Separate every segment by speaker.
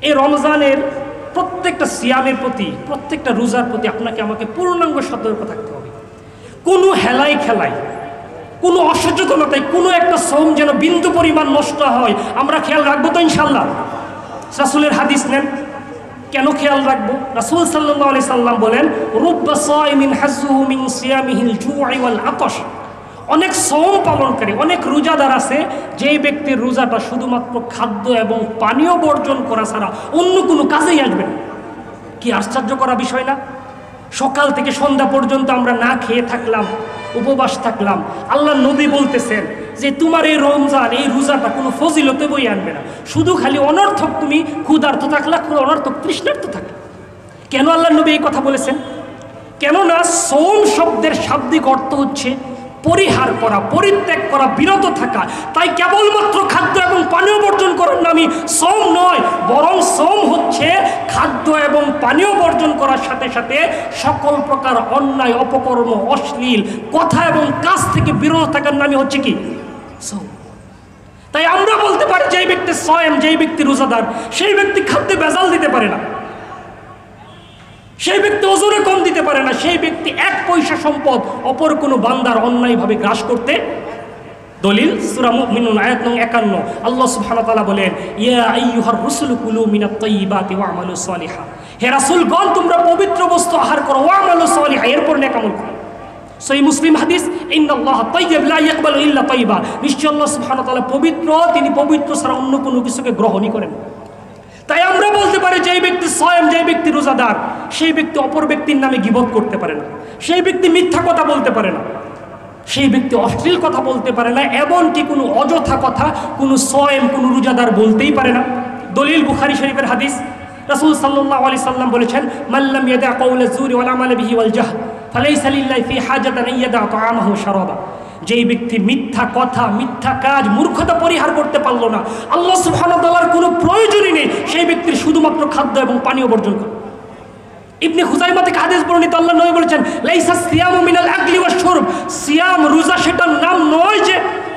Speaker 1: এই রমজানের প্রত্যেকটা সিয়ামের প্রতি, প্রত্যেকটা রোজার প্রতি আপনাকে আমাকে পূর্ণাঙ্গ সতর্ক থাকতে হবে। কোনো হেলাই খেলাই, কোনো অসচেতনতায় কোনো একটা শ্রম যেন বিন্দু পরিমাণ নষ্ট হয়, আমরা খেয়াল রাখবো তো ইনশাল্লাহ? রাসূলের হাদিস নেন, কেন খেয়াল রাখবো? রাসূল সাল্লাল্লাহু আলাইহি সাল্লাম বলেন, রুব্বা সাইমিন হাজ্জুহু মিন সিয়ামিহিল জু'i ওয়াল আতাশ। অনেক শ্রম পালনকারী, অনেক রোজাদার আছে যেই ব্যক্তির রোজাটা শুধুমাত্র খাদ্য এবং পানীয় বর্জন করা ছাড়া অন্য কোনো কাজেই আসবে না। কি আশ্চর্য করা বিষয় না? সকাল থেকে সন্ধ্যা পর্যন্ত আমরা না খেয়ে থাকলাম, উপবাস থাকলাম। আল্লাহ নবী বলতেছেন যে তোমার এই রমজান, এই রোজাটা কোনো ফজিলতে বই আনবে না, শুধু খালি অনর্থক তুমি ক্ষুধার্ত থাকলা, অনর্থক তৃষ্ণার্ত থাকলা। কেন আল্লাহ নবী এই কথা বলেছেন? কেননা সৌম শব্দের শাব্দিক অর্থ হচ্ছে পরিহার করা, পরিত্যাগ করা, বিরত থাকা। তাই কেবলমাত্র খাদ্য এবং পানীয় বর্জন করার নামই সৌম নয়, বরং সৌম হচ্ছে খাদ্য এবং পানীয় বর্জন করার সাথে সাথে সকল প্রকার অন্যায়, অপকর্ম, অশ্লীল কথা এবং কাজ থেকে বিরত থাকার নামই হচ্ছে কি? সৌম। তাই আমরা বলতে পারি যেই ব্যক্তি সয়েম, যেই ব্যক্তি রোজাদার, সেই ব্যক্তি খাদ্যে ভেজাল দিতে পারে না, সেই ব্যক্তি ওজনে কম দিতে পারে না, সেই ব্যক্তি এক পয়সা সম্পদ অপর কোনো বান্দার অন্যায়ভাবে গ্রাস করতে। দলিল সূরা মুমিনুন আয়াত নং 51, আল্লাহ সুবহানাহু ওয়া তাআলা বলেন, ইয়া আইয়ুহার রুসুলু কুলু মিনাত তাইয়্যিবাতি ওয়া'মালু সালিহা। হে রাসূলগণ, তোমরা পবিত্র বস্তু আহার করো, ওয়া'মালু সালিহা, এরপর নেক আমল করো। সহিহ মুসলিম হাদিস, ইন্নাল্লাহা তাইয়্যিব লা ইয়াকবালু ইল্লা তাইয়্যিবা। নিশ্চয় আল্লাহ সুবহানাহু ওয়া তাআলা পবিত্র, তিনি পবিত্র ছাড়া অন্য কোনো কিছুকে গ্রহণই করেন। তাই আমরা বলতে পারি যেই ব্যক্তি সয়েম, যেই ব্যক্তি রোজাদার, সেই ব্যক্তি অপর ব্যক্তির নামে গীবত করতে পারে না, সেই ব্যক্তি মিথ্যা কথা বলতে পারে না, সেই ব্যক্তি অশ্লীল কথা বলতে পারে না, এমনকি কোনো অযথা কথা কোনো সয়েম, কোনো রোজাদার বলতেই পারে না। দলিল বুখারী শরীফের হাদিস, রাসূল সাল্লাল্লাহু আলাইহি সাল্লাম বলেছেন, মাল্লাম ইয়াদা কাওলা যুরি ওয়াল আমাল বিহি ওয়াল জাহল ফালাইসা লিল্লাহি ফি হাজাতান ইয়াদা তাআমাহু শারাবা। যেই ব্যক্তি মিথ্যা কথা, মিথ্যা কাজ, মূর্খতা পরিহার করতে পারলো না, আল্লাহ সুবহানাহু ওয়া তাআলার কোনো প্রয়োজনই নেই সেই ব্যক্তির শুধুমাত্র খাদ্য এবং পানীয় বর্জন করে। ইবনে খুজাইমা থেকে হাদিস বর্ণিত, আল্লাহ নবী বলেছেন, লাইসা সিয়ামু মিনাল আকলি ওয়াশ শুরব। সিয়াম, রোজা, সেটার নাম নয় যে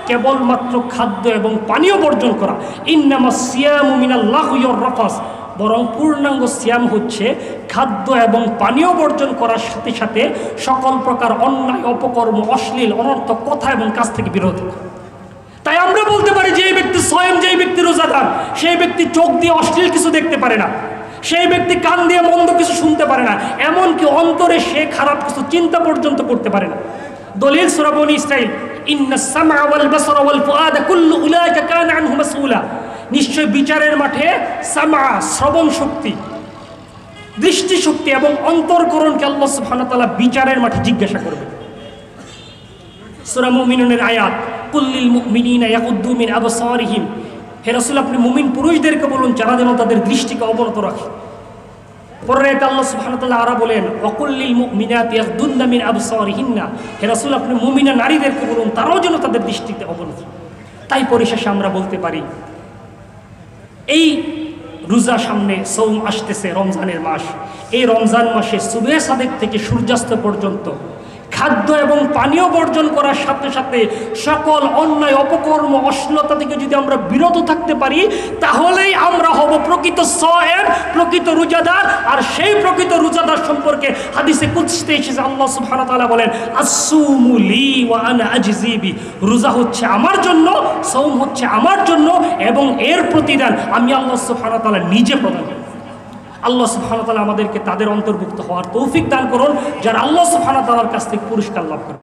Speaker 1: কেবলমাত্র খাদ্য এবং পানীয় বর্জন করা। ইন্নামাস সিয়ামু মিনাল লাহwi ওয়ার রাফাস। বরং পূর্ণাঙ্গ সিয়াম হচ্ছে খাদ্য এবং পানীয় বর্জন করার সাথে সাথে সকল প্রকার অন্যায়, অপকর্ম, অশ্লীল, অনর্থক কথা এবং কাজ থেকে বিরত। তাই আমরা বলতে পারি যে এই ব্যক্তি সয়েম, যেই ব্যক্তি রোজাদার, সেই ব্যক্তি চোখ দিয়ে অশ্লীল কিছু দেখতে পারে না, সেই ব্যক্তি কান দিয়ে মন্দ কিছু শুনতে পারে না, এমনকি অন্তরে সে খারাপ কিছু চিন্তা পর্যন্ত করতে পারে না। দলিল সূরা বনী ইসরাঈল, ইন্নাস সামআ ওয়াল বাসারা ওয়াল ফুআদা কুল্লু উলাইকা কানা আনহু মাসউলা। নিশ্চয় বিচারের মাঠে সামা, শ্রবণ শক্তি, দৃষ্টি শক্তি এবং অন্তরকরণকে আল্লাহ সুবহানাহু ওয়া তাআলা বিচারের মাঠে জিজ্ঞাসা করবে। সূরা মুমিনুনের আয়াত, কুল্লিল মুমিনিনা ইয়াগুদ্দু মিন আবসারিহিম। হে রাসূল, আপনি মুমিন পুরুষদেরকে বলুন যারা যেন তাদের দৃষ্টিকে অবনত রাখে। পরে আল্লাহ সুবহানাহু ওয়া তাআলা আরা বলেন, ওয়াকুল্লিল মুমিনাতি ইয়াগুদ্দুনা মিন আবসারিহিন্না। হে রাসূল, আপনি মুমিনা নারীদেরকে বলুন তারাও যেন তাদের দৃষ্টিতে অবনত। তাই পরিশেষে আমরা বলতে পারি, এই রোজা সামনে, সৌম আসতেছে, রমজানের মাস। এই রমজান মাসে সুবহে সাদেক থেকে সূর্যাস্ত পর্যন্ত খাদ্য এবং পানীয় বর্জন করার সাথে সাথে সকল অন্যায়, অপকর্ম, অশ্লীলতা থেকে যদি আমরা বিরত থাকতে পারি, তাহলেই আমরা হব প্রকৃত সয়েম, প্রকৃত রোজাদার। আর সেই প্রকৃত রোজাদার সম্পর্কে হাদিসে কুদসিতে এসেছে, আল্লাহ সুবহানাহু ওয়া তাআলা বলেন, আসসুমু লি ওয়া আনা আজজি বি। রোজা হচ্ছে আমার জন্য, সৌম হচ্ছে আমার জন্য, এবং এর প্রতিদান আমি আল্লাহ সুবহানাহু ওয়া তাআলা নিজে প্রদান করি। আল্লাহ সুবহানাহু ওয়া তাআলা আমাদেরকে তাদের অন্তর্ভুক্ত হওয়ার তৌফিক দান করুন যারা আল্লাহ সুবহানাহু ওয়া তাআলার কাছ থেকে পুরস্কার লাভ করে।